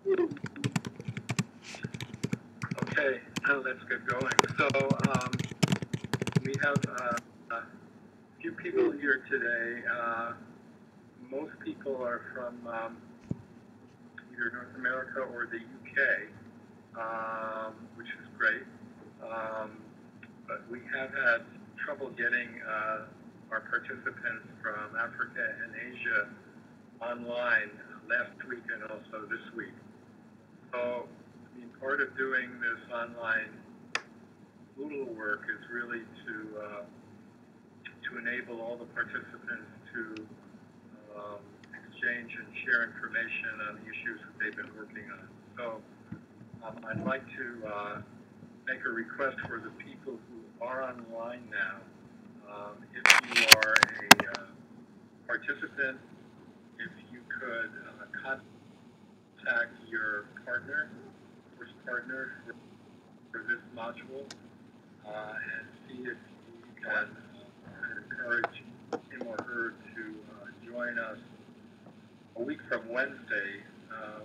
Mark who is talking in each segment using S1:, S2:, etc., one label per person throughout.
S1: Okay, let's get going. So we have a few people here today. Most people are from either North America or the UK, which is great. But we have had trouble getting our participants from Africa and Asia online last week and also this week. So, I mean, part of doing this online Moodle work is really to enable all the participants to exchange and share information on the issues that they've been working on. So, I'd like to make a request for the people who are online now. If you are a participant, if you could contact your partner, course partner for this module, and see if you can encourage him or her to join us a week from Wednesday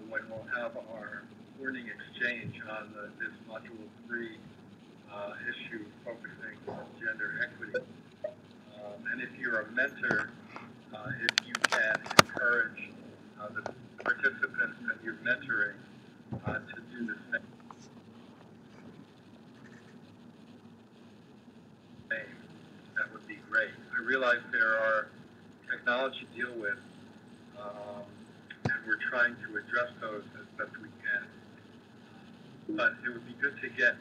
S1: when we'll have our learning exchange on this module 3 issue focusing on gender equity. And if you're a mentor, if you can encourage the participants that you're mentoring to do the same, that would be great. I realize there are technology to deal with, and we're trying to address those as best we can. But it would be good to get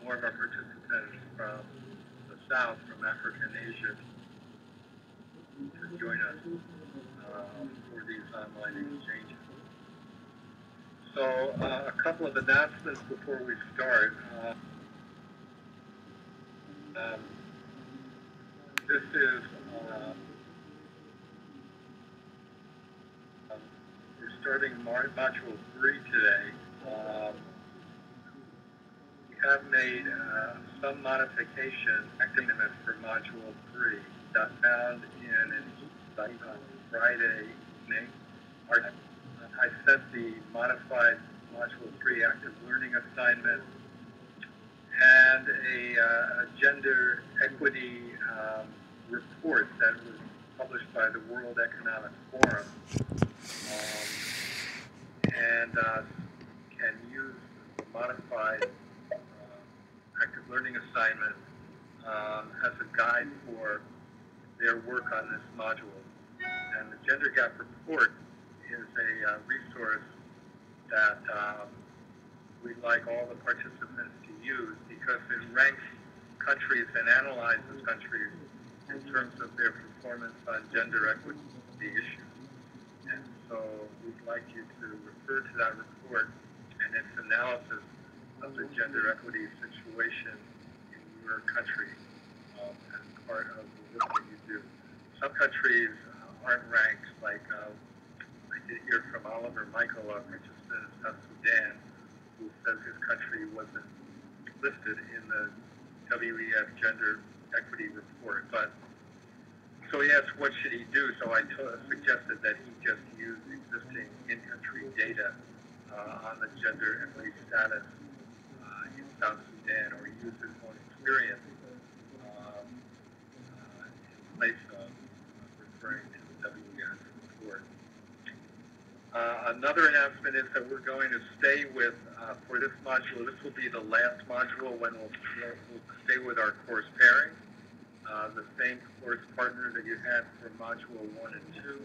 S1: more of our participants from the South, from Africa and Asia, to join us for these online exchanges. So a couple of announcements before we start. This is, we're starting module 3 today. We have made some modification estimates for module 3 that found in an e-site on Friday evening. I sent the modified module 3 active learning assignment and a gender equity report that was published by the World Economic Forum, and can use the modified active learning assignment as a guide for their work on this module. And the Gender Gap Report is a resource that we'd like all the participants to use because it ranks countries and analyzes countries in terms of their performance on gender equity issues. And so we'd like you to refer to that report and its analysis of the gender equity situation in your country as part of the work that you do. Some countries aren't ranked, like I did hear from Oliver Michael, our participant in South Sudan, who says his country wasn't listed in the WEF Gender Equity Report. But so he asked, what should he do? So I suggested that he just use existing in-country data on the gender equity status in South Sudan, or use his own experience in place of referring to the WEF report. Another announcement is that we're going to stay with, for this module, this will be the last module when we'll stay with our course pairing. The same course partner that you had for module 1 and 2.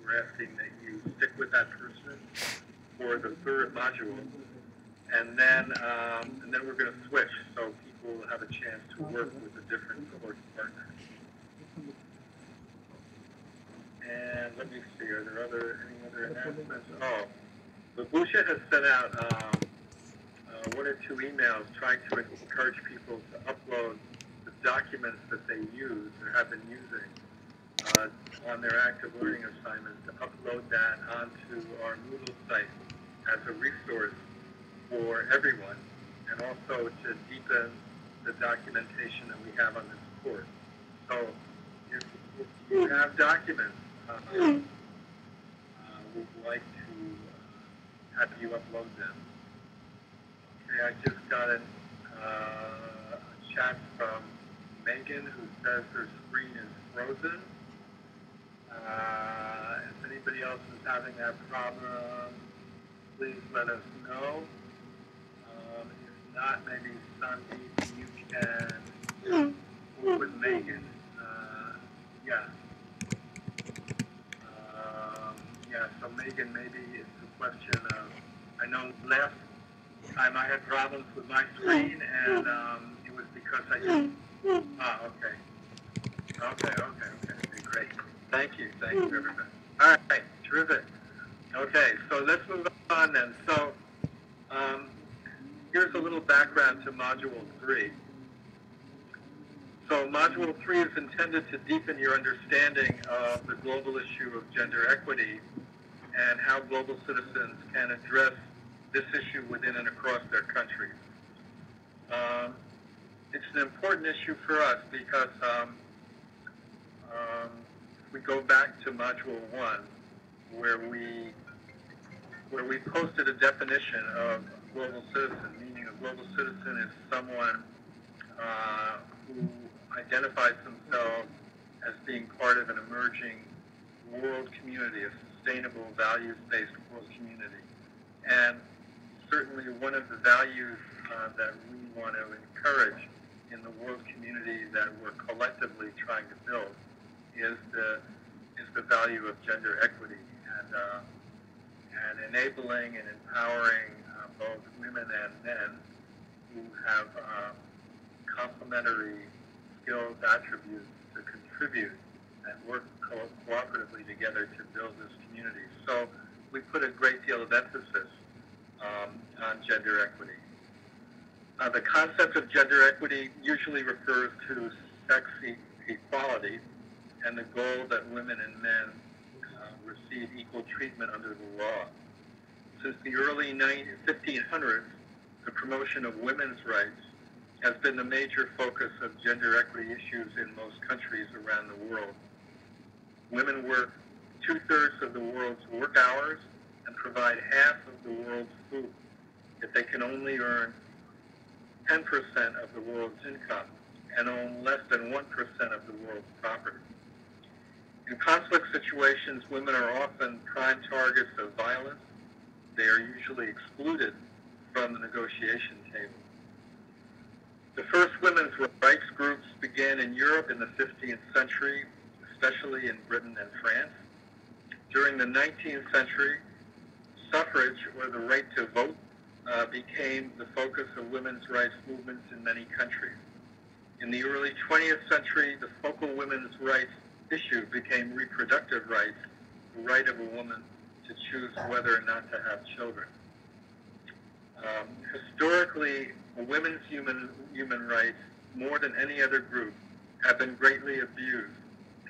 S1: We're asking that you stick with that person for the third module. And then we're going to switch, so people will have a chance to work with a different course partner. And let me see, are there any other announcements? Oh, Babusha has sent out 1 or 2 emails trying to encourage people to upload the documents that they use or have been using on their active learning assignments, to upload that onto our Moodle site as a resource for everyone, and also to deepen the documentation that we have on this course. So if you have documents, we'd like to have you upload them. Okay, I just got a chat from Megan who says her screen is frozen. If anybody else is having that problem, please let us know. If not, maybe Sandeep, you can work with Megan. Yeah. Yeah, so Megan, maybe it's a question of, I know last time I had problems with my screen, and it was because I didn't, okay. Okay, great. Thank you, everybody. All right, terrific. Okay, so let's move on then. So here's a little background to Module 3. So Module 3 is intended to deepen your understanding of the global issue of gender equity and how global citizens can address this issue within and across their countries. It's an important issue for us because if we go back to Module 1, where we posted a definition of global citizen, meaning a global citizen is someone who identifies themselves as being part of an emerging world community, a sustainable, values-based world community. And certainly one of the values that we want to encourage in the world community that we're collectively trying to build is the value of gender equity and enabling and empowering both women and men who have complementary skills, attributes to contribute and work cooperatively together to build this community. So we put a great deal of emphasis on gender equity. The concept of gender equity usually refers to sex equality and the goal that women and men receive equal treatment under the law. Since the early 1500s, the promotion of women's rights has been the major focus of gender equity issues in most countries around the world. Women work 2/3 of the world's work hours and provide half of the world's food, yet they can only earn 10% of the world's income and own less than 1% of the world's property. In conflict situations, women are often prime targets of violence. They are usually excluded from the negotiation table. The first women's rights groups began in Europe in the 15th century, especially in Britain and France. During the 19th century, suffrage, or the right to vote, became the focus of women's rights movements in many countries. In the early 20th century, the focal women's rights issue became reproductive rights, the right of a woman to choose whether or not to have children. Historically, women's human rights, more than any other group, have been greatly abused,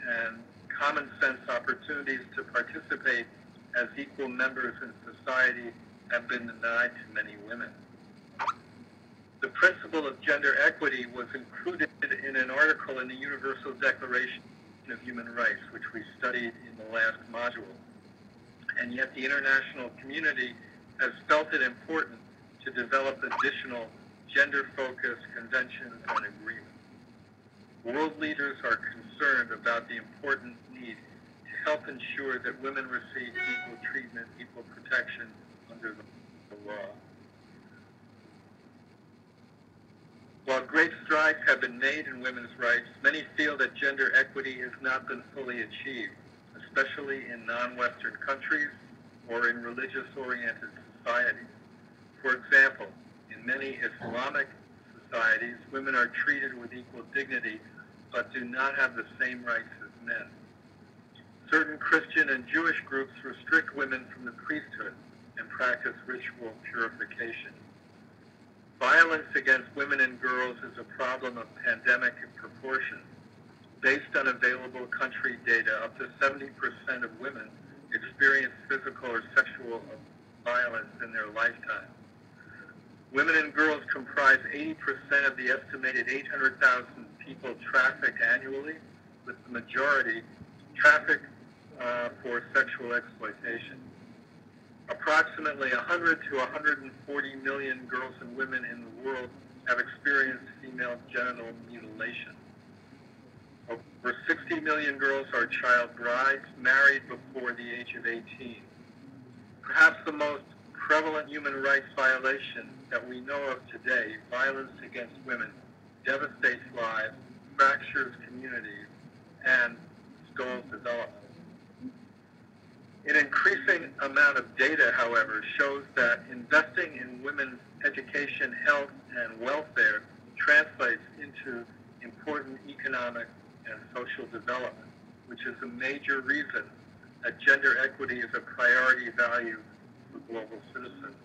S1: and common sense opportunities to participate as equal members in society have been denied to many women. The principle of gender equity was included in an article in the Universal Declaration of Human Rights, which we studied in the last module. And yet the international community has felt it important to develop additional gender-focused conventions and agreements. World leaders are concerned about the important need to help ensure that women receive equal treatment, equal protection under the law. While great strides have been made in women's rights, many feel that gender equity has not been fully achieved, especially in non-Western countries or in religious-oriented societies. For example, in many Islamic societies, women are treated with equal dignity but do not have the same rights as men. Certain Christian and Jewish groups restrict women from the priesthood and practice ritual purification. Violence against women and girls is a problem of pandemic proportions. Based on available country data, up to 70% of women experience physical or sexual violence in their lifetime. Women and girls comprise 80% of the estimated 800,000 people trafficked annually, with the majority trafficked for sexual exploitation. Approximately 100 to 140 million girls and women in the world have experienced female genital mutilation. Over 60 million girls are child brides, married before the age of 18. Perhaps the most prevalent human rights violation that we know of today, violence against women, devastates lives, fractures communities, and stalls development. An increasing amount of data, however, shows that investing in women's education, health, and welfare translates into important economic and social development, which is a major reason that gender equity is a priority value for global citizens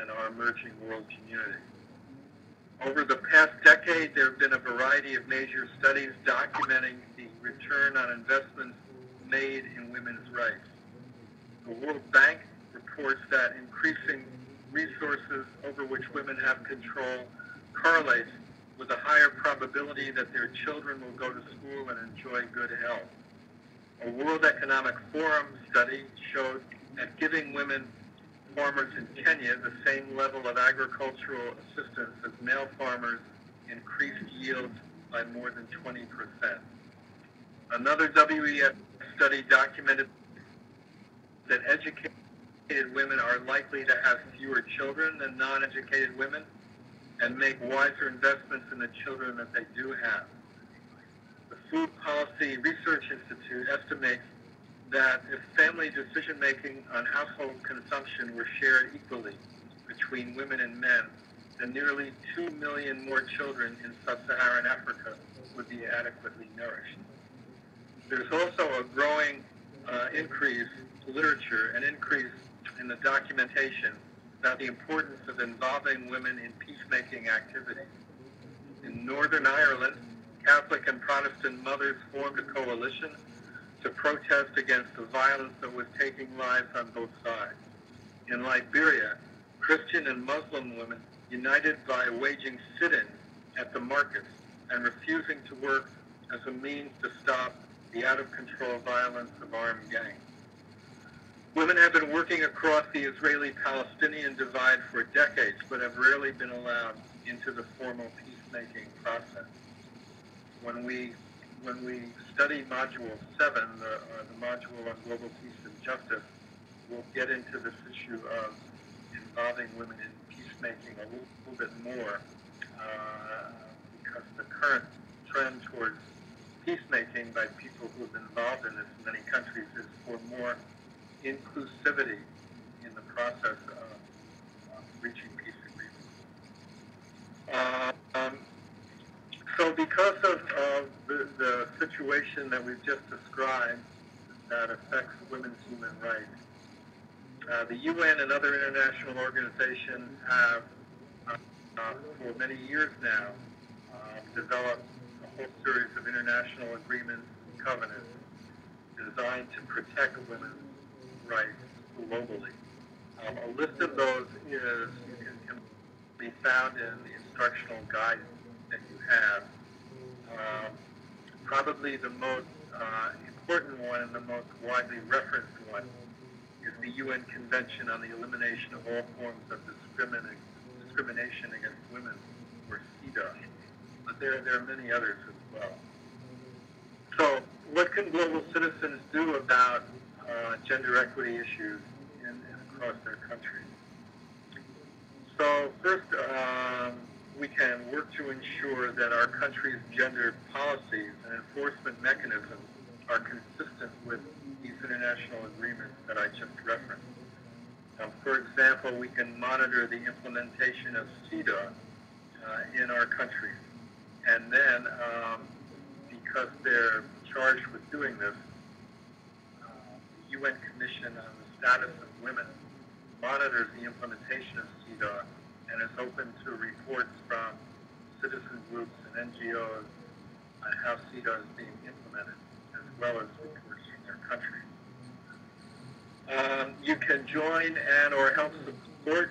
S1: and our emerging world community. Over the past decade, there have been a variety of major studies documenting the return on investments made in women's rights. The World Bank reports that increasing resources over which women have control correlates with a higher probability that their children will go to school and enjoy good health. A World Economic Forum study showed that giving women farmers in Kenya the same level of agricultural assistance as male farmers increased yields by more than 20%. Another WEF study documented that educated women are likely to have fewer children than non-educated women and make wiser investments in the children that they do have. The Food Policy Research Institute estimates that if family decision-making on household consumption were shared equally between women and men, then nearly 2 million more children in sub-Saharan Africa would be adequately nourished. There's also a growing increase in literature, an increase in the documentation about the importance of involving women in peacemaking activities. In Northern Ireland, Catholic and Protestant mothers formed a coalition to protest against the violence that was taking lives on both sides. In Liberia, Christian and Muslim women united by waging sit-ins at the markets and refusing to work as a means to stop the out-of-control violence of armed gangs. Women have been working across the Israeli-Palestinian divide for decades, but have rarely been allowed into the formal peacemaking process. When we study Module 7, the module on global peace and justice, we'll get into this issue of involving women in peacemaking a little bit more, because the current trend towards peacemaking by people who have been involved in this in many countries is for more inclusivity in the process of reaching peace agreements. So because of the situation that we've just described that affects women's human rights, the UN and other international organizations have, for many years now, developed a whole series of international agreements and covenants designed to protect women's rights globally. A list of those can be found in the instructional guide that you have. Probably the most important one and the most widely referenced one is the UN Convention on the Elimination of All Forms of Discrimination Against Women, or CEDAW. But there are many others as well. So what can global citizens do about gender equity issues across their countries? So first, we can work to ensure that our country's gender policies and enforcement mechanisms are consistent with these international agreements that I just referenced. For example, we can monitor the implementation of CEDAW in our country. And then, because they're charged with doing this, the UN Commission on the Status of Women monitors the implementation of CEDAW and is open to reports from citizen groups and NGOs on how CEDAW is being implemented, as well as reports from their country. You can join and or help support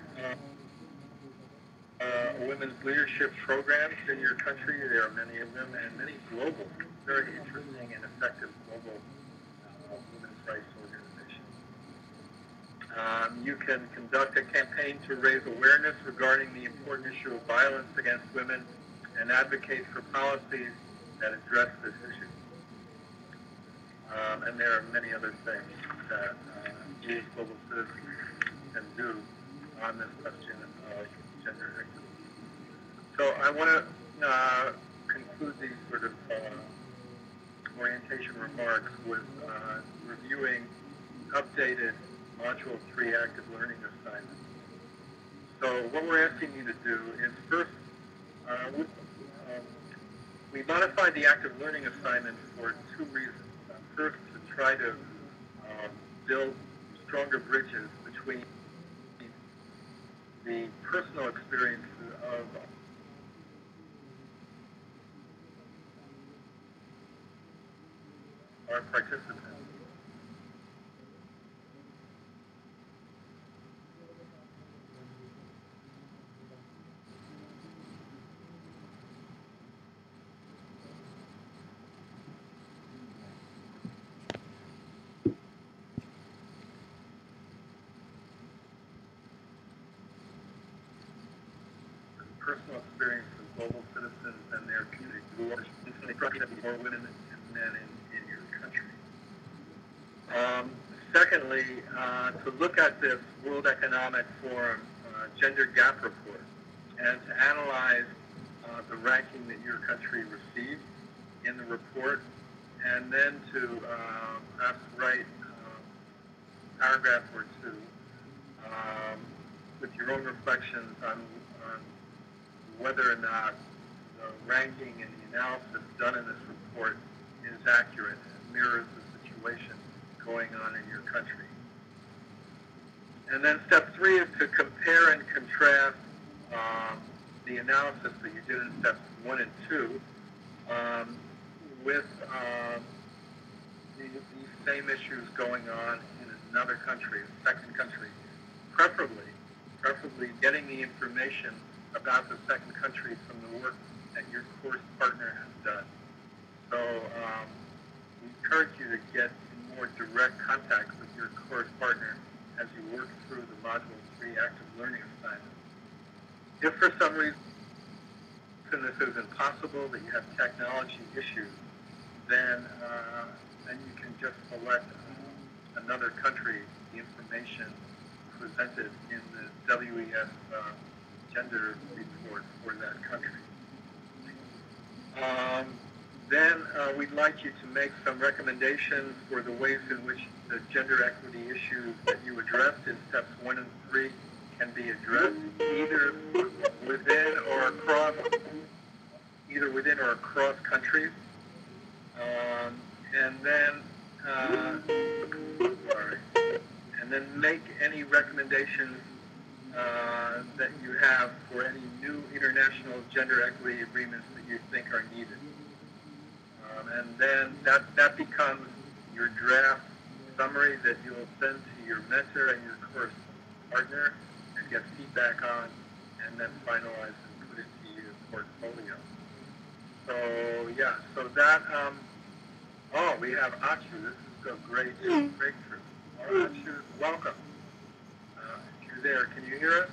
S1: women's leadership programs in your country. There are many of them, and many global, very interesting and effective global women's rights organizations. You can conduct a campaign to raise awareness regarding the important issue of violence against women and advocate for policies that address this issue. And there are many other things that we as global citizens can do on this question of gender equity. So I want to conclude these sort of orientation remarks with reviewing updated Module 3 active learning assignments. So what we're asking you to do is first, we modified the active learning assignment for two reasons. First, to try to build stronger bridges between the personal experiences of our participants. Personal experience of global citizens and their community who are infinitely more women and men in your country. Secondly, to look at this World Economic Forum gender gap report and to analyze the ranking that your country received in the report, and then to perhaps write a paragraph or two with your own reflections on whether or not the ranking and the analysis done in this report is accurate and mirrors the situation going on in your country. And then step 3 is to compare and contrast the analysis that you did in steps 1 and 2 with these same issues going on in another country, a second country, preferably getting the information about the second country from the work that your course partner has done. So we encourage you to get in more direct contact with your course partner as you work through the Module 3 active learning assignment. If for some reason this is impossible, that you have technology issues, then you can just select another country, the information presented in the WES gender report for that country. Then we'd like you to make some recommendations for the ways in which the gender equity issues that you addressed in steps 1 and 3 can be addressed, either within or across countries. And then make any recommendations that you have for any new international gender equity agreements that you think are needed. And then that becomes your draft summary that you'll send to your mentor and your course partner and get feedback on, and then finalize and put into your portfolio. So yeah, so that, we have Achu. This is a great breakthrough. Achu, welcome. If you're there, can you hear us?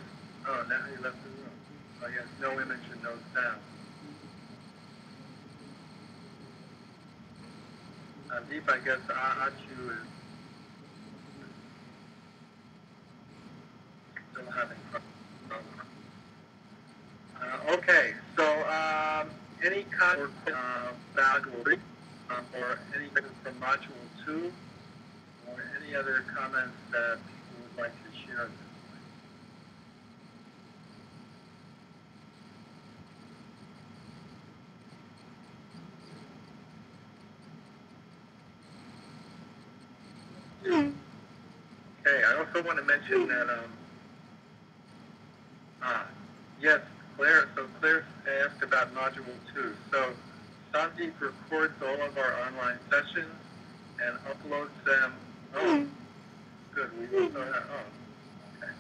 S1: Oh, now you left the room. Oh yes, no image and no sound. Deep, I guess Achu is still having problems. Okay, so any comment about or anything from Module 2 or any other comments that people would like to share at this point? Okay, I also want to mention that, yes, Claire asked about Module 2. So Sandeep records all of our online sessions and uploads them. Oh, good. We also have, okay.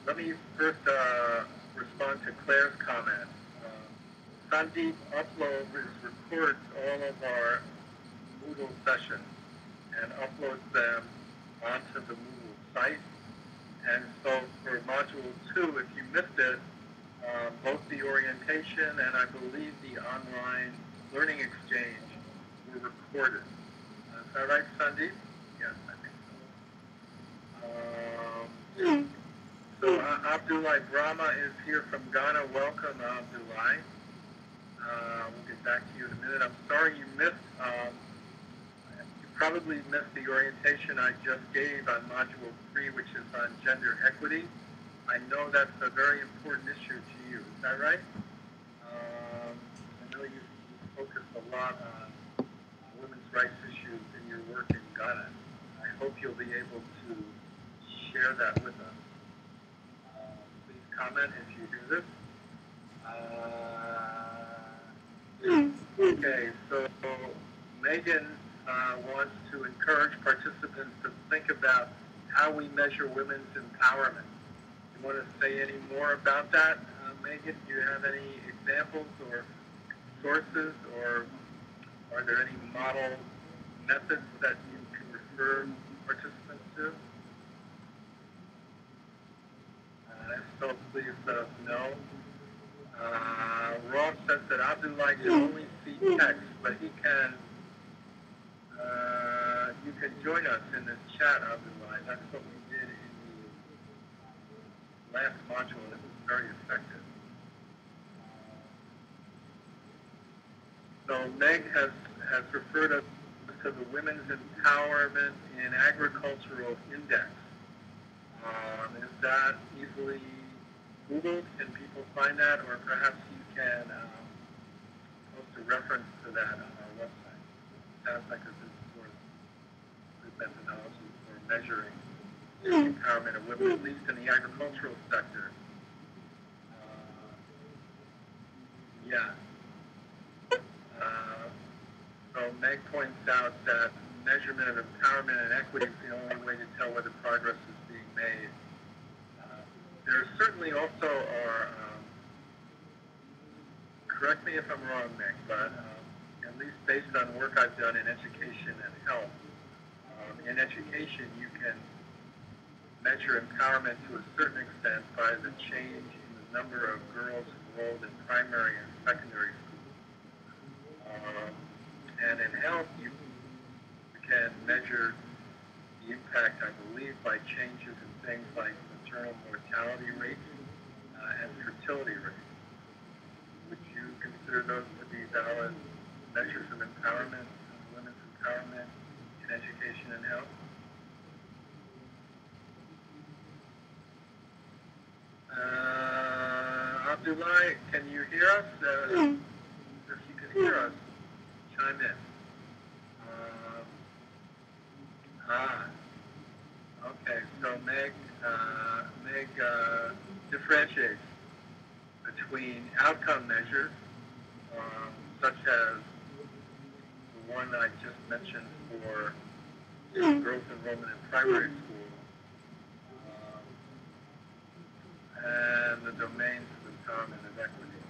S1: Let me first respond to Claire's comment. Sandeep records all of our Moodle sessions and uploads them onto the Moodle site. And so for Module 2, if you missed it, both the orientation and I believe the online learning exchange were recorded. Is that right, Sandeep? Yes, I think so. So Abdullah Brahma is here from Ghana. Welcome, Abdullah. We'll get back to you in a minute. I'm sorry you missed, you probably missed the orientation I just gave on Module 3, which is on gender equity. I know that's a very important issue to you. Is that right? I know you focus a lot on women's rights issues in your work in Ghana. I hope you'll be able to share that with us. Please comment if you do this. Okay, so Megan wants to encourage participants to think about how we measure women's empowerment. You want to say any more about that, Megan? Do you have any examples or sources, or are there any model methods that you can refer participants to? If so, please let us know. Ross says that Abdullah can only see text, but he can, you can join us in this chat, Abdullah. That's what we did in the last module, and it was very effective. So Meg has referred us to the Women's Empowerment in Agricultural Index. Is that easily Googled? Can people find that? Or perhaps you can post a reference to that on our website. Sounds like a good source, good methodology for measuring the empowerment of women, at least in the agricultural sector. Yeah. So Meg points out that measurement of empowerment and equity is the only way to tell whether progress is being made. There certainly also are, correct me if I'm wrong, Meg, but at least based on work I've done in education and health, in education you can measure empowerment to a certain extent by the change in the number of girls enrolled in primary and secondary schools. And in health, you can measure the impact, I believe, by changes in things like maternal mortality rates and fertility rates. Would you consider those to be valid measures of empowerment, women's empowerment in education and health? Abdullah, can you hear us? If you can hear us, chime in. Okay, so Meg differentiates between outcome measures, such as the one I just mentioned for growth enrollment in primary school, and the domains of empowerment and equity.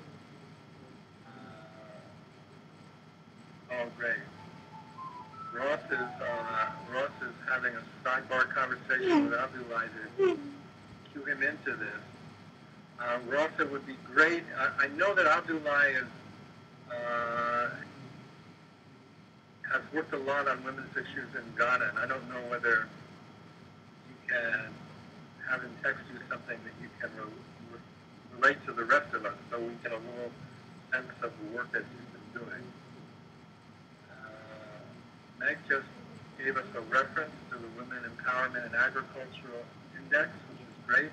S1: Oh, great. Ross is having a sidebar conversation with Abdullah to cue him into this. Ross, it would be great. I know that Abdullah has worked a lot on women's issues in Ghana, and I don't know whether you can have him text you something that you can relate to the rest of us, so we get a little sense of the work that he's been doing. Meg just gave us a reference to the Women Empowerment in Agricultural Index, which is great.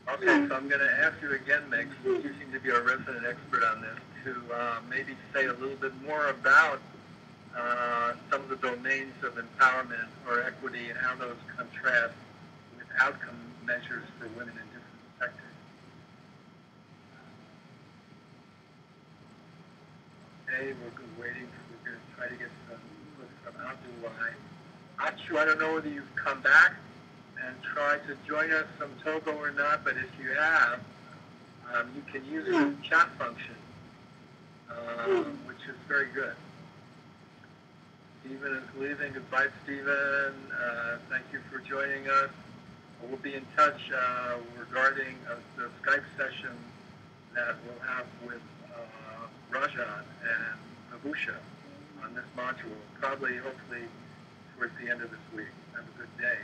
S1: Okay, so I'm going to ask you again, Meg, since you seem to be our resident expert on this, to maybe say a little bit more about some of the domains of empowerment or equity and how those contrast with outcome measures for women in different sectors. Okay, we're waiting. We're going to try to get some input from Abdullah. Achu, I don't know whether you've come back and tried to join us from Togo or not, but if you have, you can use the chat function, which is very good. Stephen is leaving. Goodbye, Stephen. Thank you for joining us. We'll be in touch regarding the Skype session that we'll have with Rajan and Abusha on this module, probably, hopefully, towards the end of this week. Have a good day.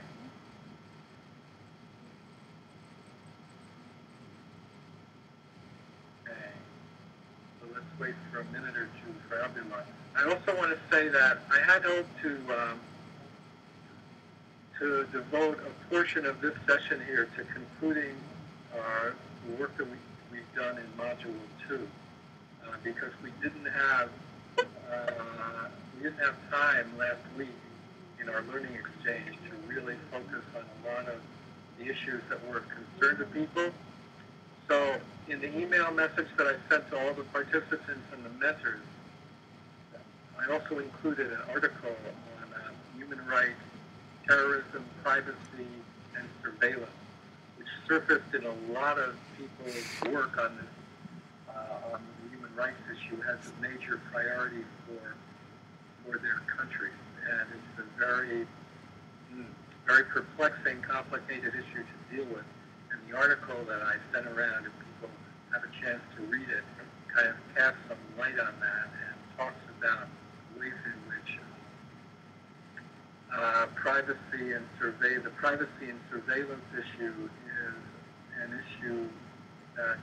S1: Okay. So let's wait for a minute or two for Abdullah. I also want to say that I had hoped to devote a portion of this session here to concluding the work that we've done in Module 2, because we didn't have time last week in our learning exchange to really focus on a lot of the issues that were of concern to people. So in the email message that I sent to all the participants and the mentors, I also included an article on human rights, terrorism, privacy, and surveillance, which surfaced in a lot of people's work on this, on the human rights issue as a major priority for their countries. And it's a very, very perplexing, complicated issue to deal with. And the article that I sent around, if people have a chance to read it, kind of casts some light on that and talks about ways in which the privacy and surveillance issue is an issue that's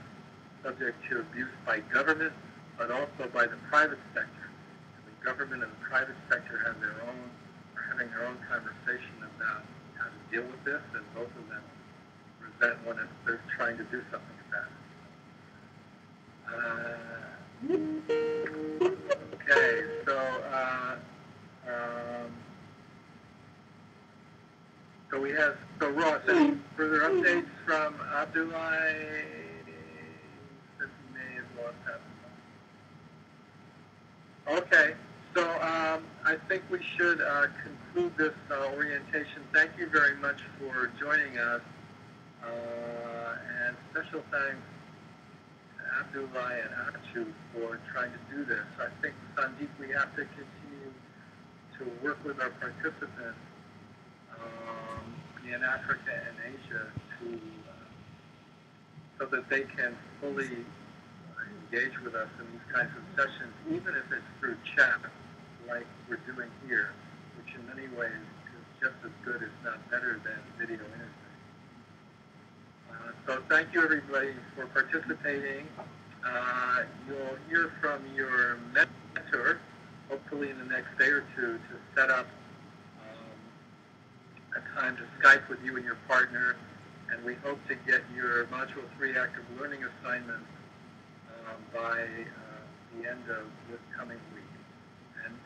S1: subject to abuse by government, but also by the private sector. And the government and the private sector are having their own conversation about how to deal with this, and both of them resent one another trying to do something about it. Okay, so we have, so Ross, any further updates from Abdullah? Since he may have lost that. Okay, so I think we should conclude this orientation. Thank you very much for joining us, and special thanks to Abdullah and Achu for trying to do this. I think, Sandeep, we have to continue to work with our participants in Africa and Asia so that they can fully engage with us in these kinds of sessions, even if it's through chat, like we're doing here, which in many ways is just as good, if not better, than video interface. So thank you, everybody, for participating. You'll hear from your mentor, hopefully in the next day or two, to set up a time to Skype with you and your partner, and we hope to get your Module 3 active learning assignment by the end of this coming week.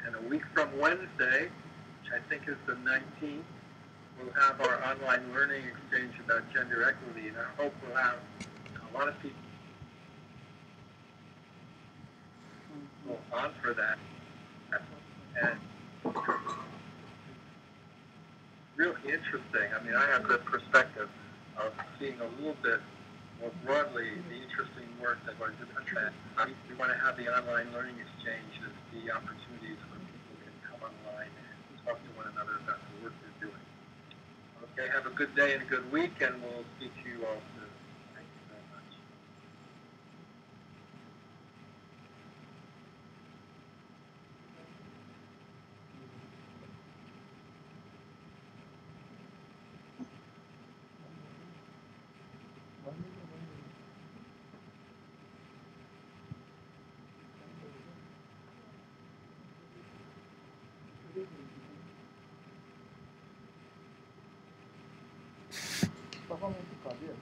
S1: And a week from Wednesday, which I think is the 19th, we'll have our online learning exchange about gender equity, and I hope we'll have a lot of people on for that. And really interesting. I mean, I have the perspective of seeing a little bit more broadly the interesting work that we're doing. We want to have the online learning exchange as the opportunities where people can come online and talk to one another about the work they're doing. Okay, have a good day and a good week, and we'll speak to you all soon. Thank you very much.
S2: Só vamos ficar, viu?